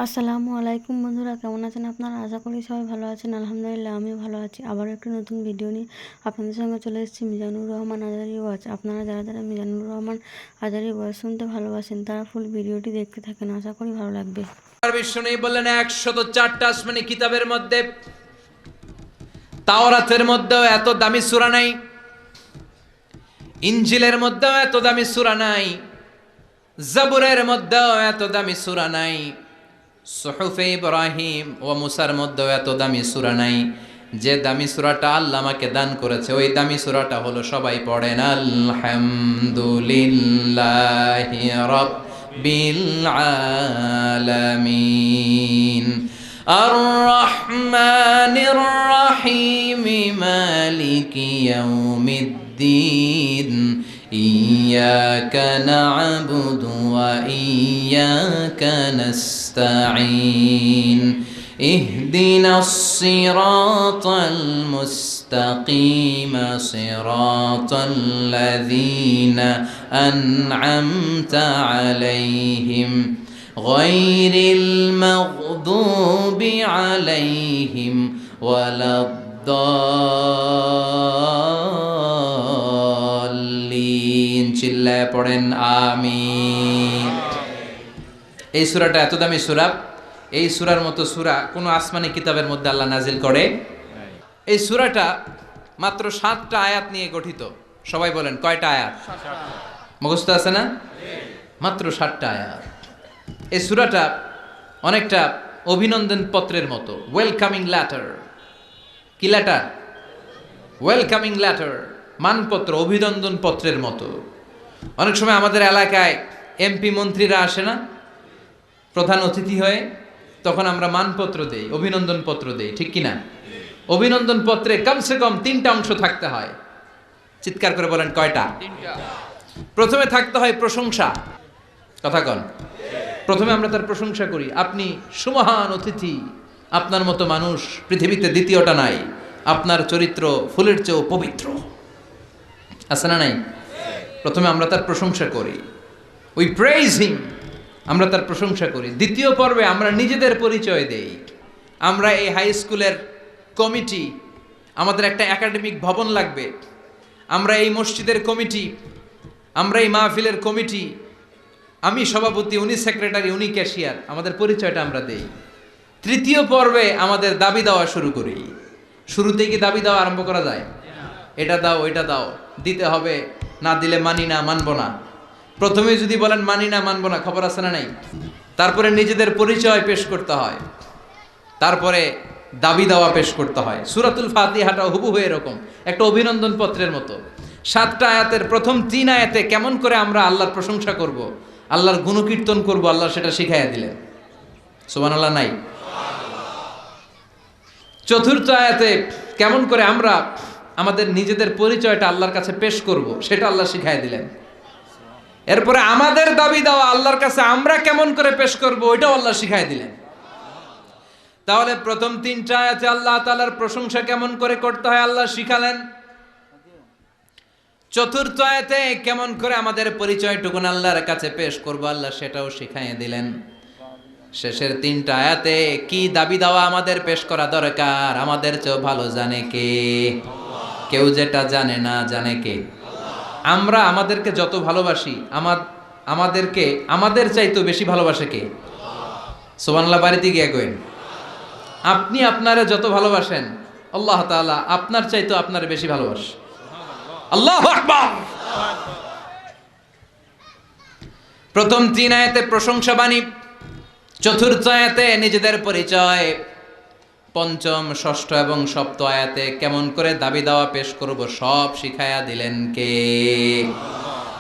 আসসালামু আলাইকুম বন্ধুরা, কেমন আছেন আপনারা? আশা করি সবাই ভালো আছেন। আলহামদুলিল্লাহ আমিও ভালো আছি। আবারও একটি নতুন ভিডিও নিয়ে আপনাদের সঙ্গে চলে এসেছি মিজানুর রহমান আজারি ওয়াচ। আপনারা যারা যারা মিজানুর রহমান আজারি ওয়াচ শুনতে ভালোবাসেন তারা ফুল ভিডিওটি দেখতে থাকেন, আশা করি ভালো লাগবে। বিষ্ণু বললেন 104টা আসমানি কিতাবের মধ্যে তাওরাতের মধ্যেও এত দামি সূরা নাই, ইনজিলের মধ্যেও এত দামি সূরা নাই, জাবুরের মধ্যেও এত দামি সূরা নাই, সুহুফে ইব্রাহিম ও মুসার মধ্যেও এত দামি সূরা নাই। যে দামি সূরাটা আল্লাহ আমাকে দান করেছে ওই দামি সূরাটা হলো, সবাই পড়েন, আলহামদুলিল্লাহি রাব্বিল আলামিন আর রহমানির রহিম মালিকি ইয়াউমিদ্দিন ইয়্যাকা না'বুদু ওয়া ইয়্যাকা নাস্তাঈন ইহদিনাস সিরাতাল মুস্তাকিম সিরাতাল লাযীনা আন'আমতা আলাইহিম গায়রিল মাগদুবি আলাইহিম ওয়ালাদ-দাল্লিন। চিল্লায় পড়েন আমিন। এই সূরাটা এত দামি সূরা, এই সূরার মতো সূরা কোনো আসমানি কিতাবের মধ্যে আল্লাহ নাজিল করে। এই সূরাটা মাত্র 7টা আয়াত নিয়ে গঠিত। সবাই বলেন কয়টা আয়াত? মুখস্থ আছে না? মাত্র 7টা আয়াত। এই সূরাটা অনেকটা অভিনন্দন পত্রের মতো, ওয়েলকামিং লেটার। কি লেটার? ওয়েলকামিং লেটার, মানপত্র, অভিনন্দন পত্রের মতো। অনেক সময় আমাদের এলাকায় এমপি মন্ত্রীরা আসে না প্রধান অতিথি হয়ে, তখন আমরা মানপত্র দেই, অভিনন্দন পত্র দেই, ঠিক কিনা? অভিনন্দন পত্রে কমসে কম 3টা অংশ থাকতে হয়। চিৎকার করে বলেন কয়টা? 3টা। প্রথমে থাকতে হয় প্রশংসা। কথা কন। প্রথমে আমরা তার প্রশংসা করি, আপনি সুমহান অতিথি, আপনার মতো মানুষ পৃথিবীতে দ্বিতীয়টা নাই, আপনার চরিত্র ফুলের চেয়েও পবিত্র। আছে না নাই? প্রথমে আমরা তার প্রশংসা করি, উই প্রেইজ হিম, আমরা তার প্রশংসা করি। দ্বিতীয় পর্বে আমরা নিজেদের পরিচয় দেই। আমরা এই হাই স্কুলের কমিটি, আমাদের একটা একাডেমিক ভবন লাগবে, আমরা এই মসজিদের কমিটি, আমরা এই মাহফিলের কমিটি, আমি সভাপতি, উনি সেক্রেটারি, উনি ক্যাশিয়ার, আমাদের পরিচয়টা আমরা দেই। তৃতীয় পর্বে আমাদের দাবি দেওয়া শুরু করি। শুরুতেই কি দাবি দেওয়া আরম্ভ করা যায়? এটা দাও, ওইটা দাও, দিতে হবে, না দিলে মানি না, মানবো না। প্রথমে যদি বলেন মানি না, মানবো না, খবর আছে না নাই? তারপরে নিজেদের পরিচয় পেশ করতে হয়, তারপরে দাবি দেওয়া পেশ করতে হয়। সূরাতুল ফাতিহাটা হুবহু এরকম একটা অভিনন্দন পত্রের মতো। 7টা আয়াতের প্রথম 3 আয়াতে কেমন করে আমরা আল্লাহর প্রশংসা করব, আল্লাহর গুণকীর্তন করব, আল্লাহ সেটা শিখাইয়া দিলেন। সুবহানাল্লাহ নাই? চতুর্থ আয়াতে কেমন করে আমরা আমাদের নিজেদের পরিচয়টা আল্লাহর কাছে পেশ করব, সেটা আল্লাহ শিখাইয়া দিলেন। এরপরে আমাদের দাবি দেওয়া আল্লাহর কাছে আমরা কেমন করে পেশ করব, ওইটাও আল্লাহ শিখাইয়া দিলেন। তাহলে প্রথম 3টা আয়াতে আল্লাহ তাআলার প্রশংসা কেমন করে করতে হয় আল্লাহ শিখালেন। চতুর্থ আয়াতে কেমন করে আমাদের পরিচয়টুকুন আল্লাহর কাছে পেশ করব, আল্লাহ সেটাও শিখাইয়ে দিলেন। শেষের 3টা আয়াতে কি দাবি দেওয়া আমাদের পেশ করা দরকার, আমাদের চেয়ে ভালো জানে কে? কেউ যেটা জানে না, জানে কে? আমরা আমাদেরকে যত ভালোবাসি, আমাদেরকে আমাদের চাইতেও বেশি ভালোবাসে কে? সুবহানাল্লাহ। বাড়িতে গিয়ে কইন, আপনি আপনারে যত ভালোবাসেন আল্লাহ তাআলা আপনার চাইতেও আপনারে বেশি ভালোবাসে। আল্লাহু আকবার। প্রথম 3 আয়াতে প্রশংসা বাণী, চতুর্থ আয়াতে নিজেদের পরিচয়, পঞ্চম, ষষ্ঠ এবং সপ্তম আয়াতে কেমন করে দাবি দাওয়া পেশ করব সব শিখায়া দিলেন কে?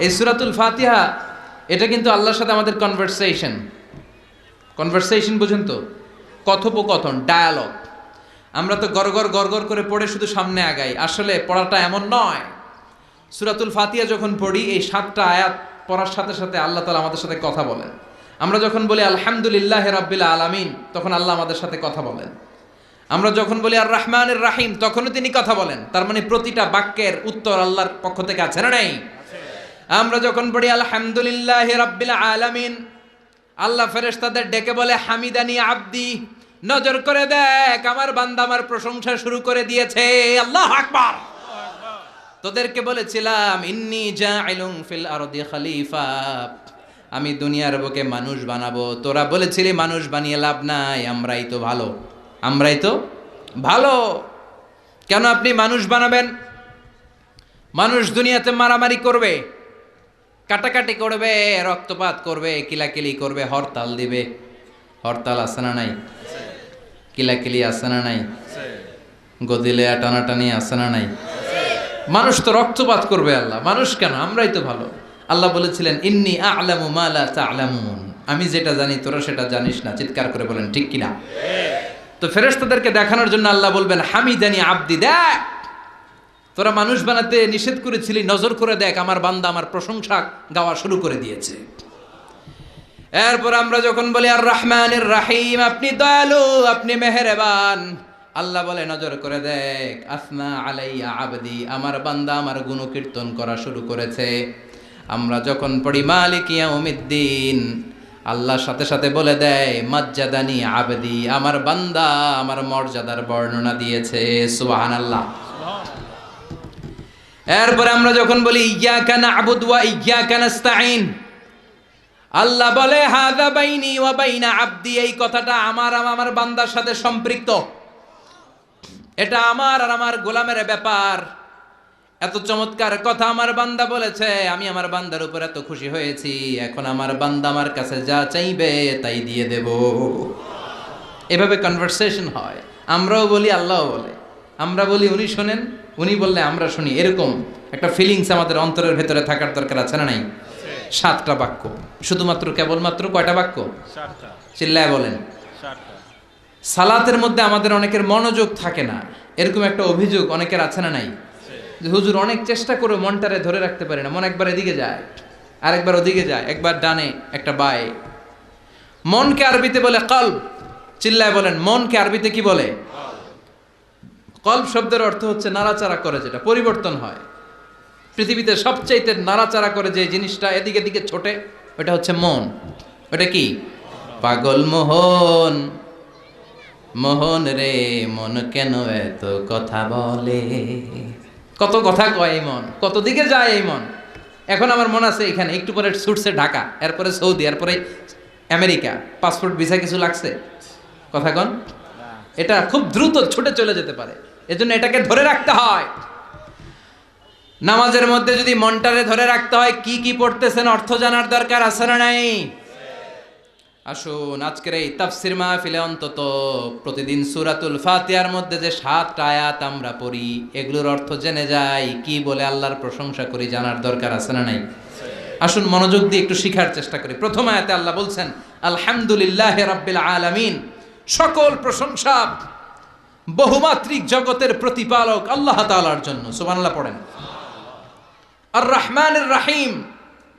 এই সূরাতুল ফাতিহা এটা কিন্তু আল্লাহর সাথে আমাদের কনভারসেশন বুঝেন তো, কথোপকথন, ডায়ালগ। আমরা তো গড়গড় করে পড়ে শুধু সামনে আগাই, আসলে পড়াটা এমন নয়। সূরাতুল ফাতিহা যখন পড়ি, এই 7টা আয়াত পড়ার সাথে সাথে আল্লাহ তাআলা আমাদের সাথে কথা বলেন। আমরা যখন বলি আলহামদুলিল্লাহি রাব্বিল আলামিন, তখন আল্লাহ আমাদের সাথে কথা বলেন। আমরা যখন বলি আর রহমানির রহিম, তখনও তিনি কথা বলেন। তার মানে প্রতিটা বাক্যের উত্তর আল্লাহর পক্ষ থেকে আছে না নাই? আমরা যখন পড়ি আলহামদুলিল্লাহি রাব্বিল আলামিন, আল্লাহ ফেরেশতাদের ডেকে বলে হামিদানি আব্দি, নজর করে দেখ আমার বান্দা আমার প্রশংসা শুরু করে দিয়েছে। আল্লাহু আকবার। তোদেরকে বলেছিলাম ইন্নী জাইলুন ফিল আরদি খলিফা, আমি দুনিয়ার বুকে মানুষ বানাবো। তোরা বলেছিলি মানুষ বানিয়ে লাভ নাই, আমরাই তো ভালো, আমরাই তো ভালো। কেন আপনি মানুষ বানাবেন? মানুষ দুনিয়াতে মারামারি করবে, কাটাকাটি করবে, রক্তপাত করবে, কিলাকিলি করবে, হরতাল দিবে। হরতাল আছে না নাই? কিলাকিলি আছে না নাই? গদিলে টানাটানি আছে না নাই? মানুষ তো রক্তপাত করবে। আল্লাহ মানুষ কেন, আমরাই তো ভালো। আল্লাহ বলেছিলেন ইন্নী আ'লামু মা লা তা'লামুন, আমি যেটা জানি তোরা সেটা জানিস না। চিৎকার করে বলেন ঠিক কিনা? তো ফেরেশতাদেরকে দেখানোর জন্য আল্লাহ বলবেন হামিদানি আব্দি, দেখ তোরা মানুষ বানাতে নিষেধ করেছিলি, নজর করে দেখ আমার বান্দা আমার প্রশংসা গাওয়া শুরু করে দিয়েছে। এরপর আমরা যখন বলি আর রহমানির রাহিম, আপনি দয়ালু, আপনি মেহেরবান, আল্লাহ বলে নজর করে দেখ আসনা আলাইয়া আবদি, আমার বান্দা আমার গুণকীর্তন করা শুরু করেছে। আমরা যখন পড়ি মালিক ইয়াউমিদ্দিন, আল্লাহ সাথে সাথে বলে দেয় মাজ্জাদানি আবদি, আমার বান্দা আমার মর্যাদার বর্ণনা দিয়েছে। সুবহানাল্লাহ। এরপরে আমরা যখন বলি ইয়্যাকা না'বুদু ওয়া ইয়্যাকা নাস্তাঈন, আল্লাহ বলে হাযা বাইনি ওয়া বাইনা আবদি, এই কথাটা আমার বান্দার সাথে সম্পৃক্ত, এটা আমার আর আমার গোলামের ব্যাপার। এত চমৎকার কথা আমার বান্দা বলেছে, আমি আমার বান্দার উপর এত খুশি হয়েছি, এখন আমার বান্দা আমার কাছে যা চাইবে তাই দিয়ে দেব। এভাবে কনভারসেশন হয়, আমরাও বলি আল্লাহও বলে, আমরা বলি উনি শোনেন, উনি বললে আমরা শুনি। এরকম একটা ফিলিংস আমাদের অন্তরের ভেতরে থাকার দরকার আছে না নাই? 7টা বাক্য, শুধুমাত্র কেবলমাত্র কয়টা বাক্য? 7টা। চিল্লায় বলেন। সালাতের মধ্যে আমাদের অনেকের মনোযোগ থাকে না, এরকম একটা অভিযোগ অনেকের আছে না নাই? যে হুজুর অনেক চেষ্টা করে মনটারে ধরে রাখতে পারে না, মন একবার এদিকে যায় আরেকবার ওদিকে যায়, একবার ডানে একটা বায়ে। মনকে আরবিতে বলে কলব। চিল্লায় বলেন মনকে আরবিতে কি বলে? কলব শব্দের অর্থ হচ্ছে নাড়াচাড়া করে, যেটা পরিবর্তন হয়। পৃথিবীতে সবচাইতে নাড়াচাড়া করে যে জিনিসটা এদিকে দিকে ছোটে, ওটা হচ্ছে মন। ওটা কি? পাগল মোহন, মোহন রে মন কেন এত কথা বলে। কত কথা কয় এই মন, কত দিকে যায় এই মন। এখন আমার মন আছে এখানে, একটু পরে ছুটছে ঢাকা, এরপরে সৌদি, এরপরে আমেরিকা। পাসপোর্ট ভিসা কিছু লাগছে? কথা কন। এটা খুব দ্রুত ছুটে চলে যেতে পারে, এজন্য এটাকে ধরে রাখতে হয়। নামাজের মধ্যে যদি মনটারে ধরে রাখতে হয়, কি কি পড়তেছেন অর্থ জানার দরকার আছে না নাই? আসুন আজকের এই তাফসির মাহফিলে অন্তত প্রতিদিন সূরাতুল ফাতিহার মধ্যে যে 7টা আয়াত আমরা পড়ি, এগুলোর অর্থ জেনে যাই, কি বলে আল্লাহর প্রশংসা করি, জানার দরকার আছে না নাই? আসুন মনোযোগ দিয়ে একটু শিখার চেষ্টা করি। প্রথম আয়াতে আল্লাহ বলছেন আলহামদুলিল্লাহি রাব্বিল আলামিন, সকল প্রশংসা বহুমাত্রিক জগতের প্রতিপালক আল্লাহ তাআলার জন্য। সুবহানাল্লাহ পড়েন। আর রহমানির রাহিম,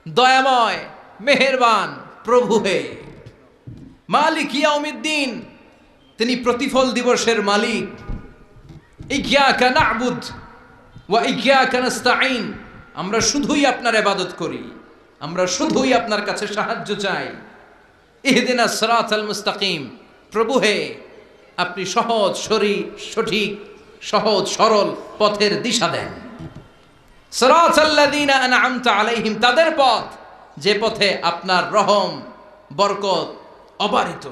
দয়াময় মেহেরবান প্রভু হে। মালিক ইয়াউমিদ্দিন, তিনি প্রতিফল দিবসের মালিক। ইয়্যাকা না'বুদ ওয়া ইয়্যাকা নাস্তাঈন, আমরা শুধুই আপনার ইবাদত করি, আমরা শুধুই আপনার কাছে সাহায্য চাই। ইহদিনাস সিরাতাল মুস্তাকিম, প্রভু হে আপনি সহজ সঠিক সহজ সরল পথের দিশা দেন। সিরাতাল্লাযীনা আন'আমতা আলাইহিম, তাদের পথ যে পথে আপনার রহম বরকত অবারিত।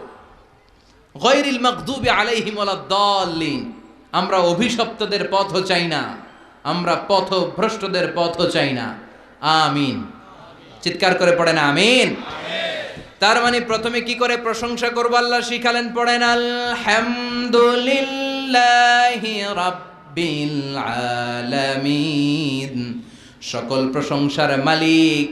গায়রিল মাগদুবি আলাইহিম ওয়ালাদ-দাল্লিন, আমরা অভিশপ্তদের পথও চাই না, আমরা পথভ্রষ্টদের পথও চাই না। আমিন। চিৎকার করে পড়েন আমিন। তার মানে প্রথমে কি করে প্রশংসা করব আল্লাহ শিখালেন, পড়েন আলহামদুলিল্লাহি রাব্বিল আলামিন, সকল প্রশংসার মালিক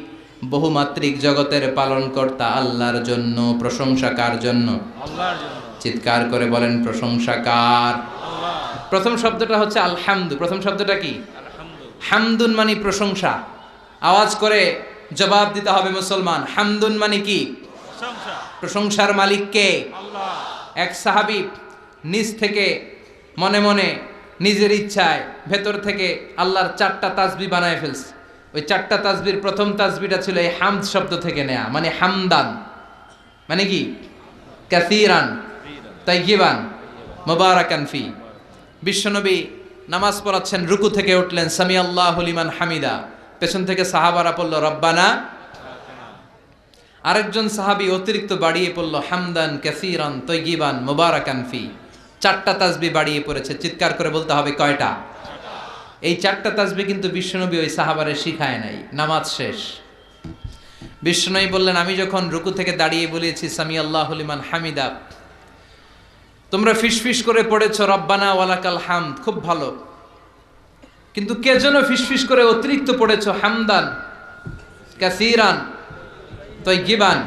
বহুমাত্রিক জগতের পালনকর্তা আল্লাহর জন্য। প্রশংসা কার জন্য? আল্লাহর জন্য। চিৎকার করে বলেন প্রশংসা কার? আল্লাহ। প্রথম শব্দটা হচ্ছে আলহামদু। প্রথম শব্দটা কি? হামদুন মানে প্রশংসা। আওয়াজ করে জবাব দিতে হবে মুসলমান, হামদুন মানে কি? প্রশংসা। প্রশংসার মালিক কে? আল্লাহ। এক সাহাবী নিজ থেকে মনে মনে নিজের ইচ্ছায় ভেতর থেকে আল্লাহর 4টা তাসবিহ বানায় ফেলছে। ওই 4টা তাসবির প্রথম তাসবিহটা ছিল এই হামদ শব্দ থেকে নেয়া, মানে হামদান। মানে কি? কাসীরান তাইয়িবান মুবারাকান ফি। বিশ্বনবী নামাজ পড়াচ্ছেন, রুকু থেকে উঠলেন, সামি আল্লাহু লিমান হামিদা, পেছন থেকে সাহাবারা পড়ল রব্বানা। আরেকজন সাহাবী অতিরিক্ত বাড়িয়ে পড়ল হামদান কাসীরান তাইয়িবান মুবারাকান ফি। 4টা তাসবিহ বাড়িয়ে পড়েছে, চিৎকার করে বলতে হবে কয়টা? এই 4টা তাসবিহ কিন্তু বিশ্বনবী ওই সাহাবারে শিখায় নাই। নামাজ শেষ, বিশ্বনবী বললেন, আমি যখন রুকু থেকে দাঁড়িয়ে বলেছি সামি আল্লাহু লিমান হামিদা, তোমরা ফিসফিস করে পড়েছো রব্বানা ওয়ালাকাল হামদ, খুব ভালো, কিন্তু কে যেন ফিসফিস করে অতিরিক্ত পড়েছো হামদান কাসীরান তাইয়িবান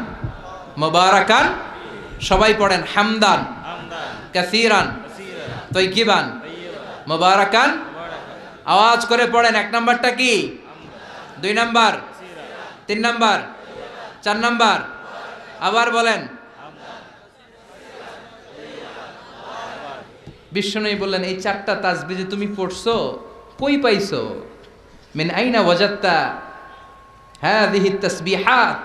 মুবারাকান। সবাই পড়েন হামদান কাসীরান তাইয়িবান মুবারাকান। আওয়াজ করে পড়েন। 1 নাম্বারটা কি? 2 নাম্বার, 3 নাম্বার, 4 নাম্বার। আবার বলেন। বিশ্বনবী বললেন, এই 4টা তাসবিহ যে তুমি পড়ছো, কই পাইছো? মিন আইনা ওয়াজাদতা হাযিহি তাসবিহাত,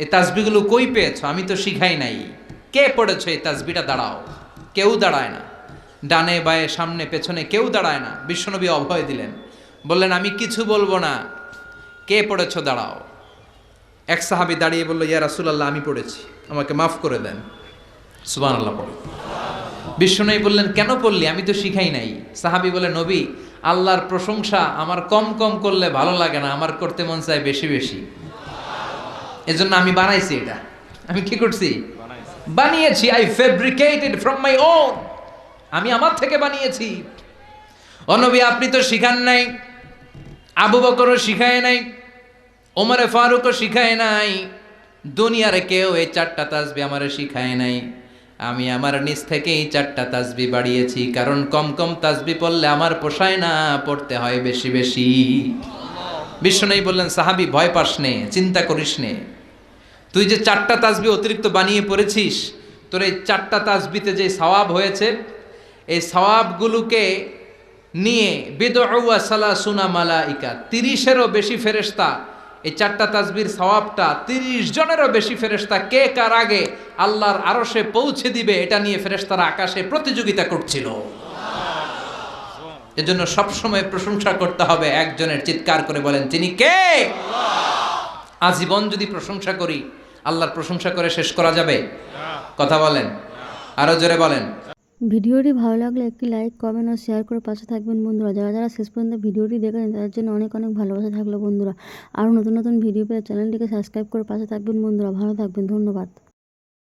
এই তাসবিহগুলো কই পেয়েছো? আমি তো শিখাই নাই। কে পড়েছো এই তাসবিহটা? দাঁড়াও। কেউ দাঁড়ায় না, ডানে বায়ে সামনে পেছনে কেউ দাঁড়ায় না। বিশ্বনবী অভয় দিলেন, বললেন, আমি কিছু বলবো না, কে পড়েছো দাঁড়াও। এক সাহাবী দাঁড়িয়ে বলল, ইয়া রাসূলুল্লাহ, আমি পড়েছি, আমাকে মাফ করে দেন। সুবহানাল্লাহ পড়ে। বিশ্বনবী বললেন, কেন পড়লি? আমি তো শিখাই নাই। সাহাবী বলে, নবী, আল্লাহর প্রশংসা আমার কম কম করলে ভালো লাগে না, আমার করতে মন চায় বেশি বেশি, এজন্য আমি বানাইছি এটা। আমি কি করছি? বানিয়েছি। I fabricated from my own, আমি আমার থেকে বানিয়েছি। ও নবী, আপনি তো শিখান নাই, আবু বকরও শিখায় নাই, ওমরে ফারুকও শিখায় নাই, দুনিয়ার কেউ এই 4টা তাসবিহ আমারে শিখায় নাই। আমি আমার নিজ থেকেই 4টা তাসবিহ বাড়িয়েছি, কারণ কম কম তাসবিহ পড়লে আমার পোষায় না, পড়তে হয় বেশি বেশি। বিশ্বনবী বললেন, সাহাবী, ভয় পাস নে, চিন্তা করিস নে, তুই যে 4টা তাসবিহ অতিরিক্ত বানিয়ে পড়েছিস, তোর এই 4টা তাসবিহতে যে সওয়াব হয়েছে, এই সওয়াবগুলোকে নিয়ে বিদউ ওয়া সালাসুনা মালাইকা, 30-এরও বেশি ফেরেশতা এই 4টা তাসবিহর সওয়াবটা 30 জনেরও বেশি ফেরেশতা কে কার আগে আল্লাহর আরশে পৌঁছে দিবে, এটা নিয়ে ফেরেশতারা আকাশে প্রতিযোগিতা করছিল। এজন্য সবসময় প্রশংসা করতে হবে একজনের। চিৎকার করে বলেন, তিনি কে? আজীবন যদি প্রশংসা করি, আল্লাহর প্রশংসা করে শেষ করা যাবে? কথা বলেন, আরো জোরে বলেন। ভিডিওটি ভালো লাগলে একটি লাইক, কমেন্ট ও শেয়ার করে পাশে থাকবেন বন্ধুরা। যারা যারা শেষ পর্যন্ত ভিডিওটি দেখেন তাদের জন্য অনেক অনেক ভালোবাসা থাকলো বন্ধুরা। আরও নতুন নতুন ভিডিও পেয়ে চ্যানেলটিকে সাবস্ক্রাইব করে পাশে থাকবেন বন্ধুরা। ভালো থাকবেন, ধন্যবাদ।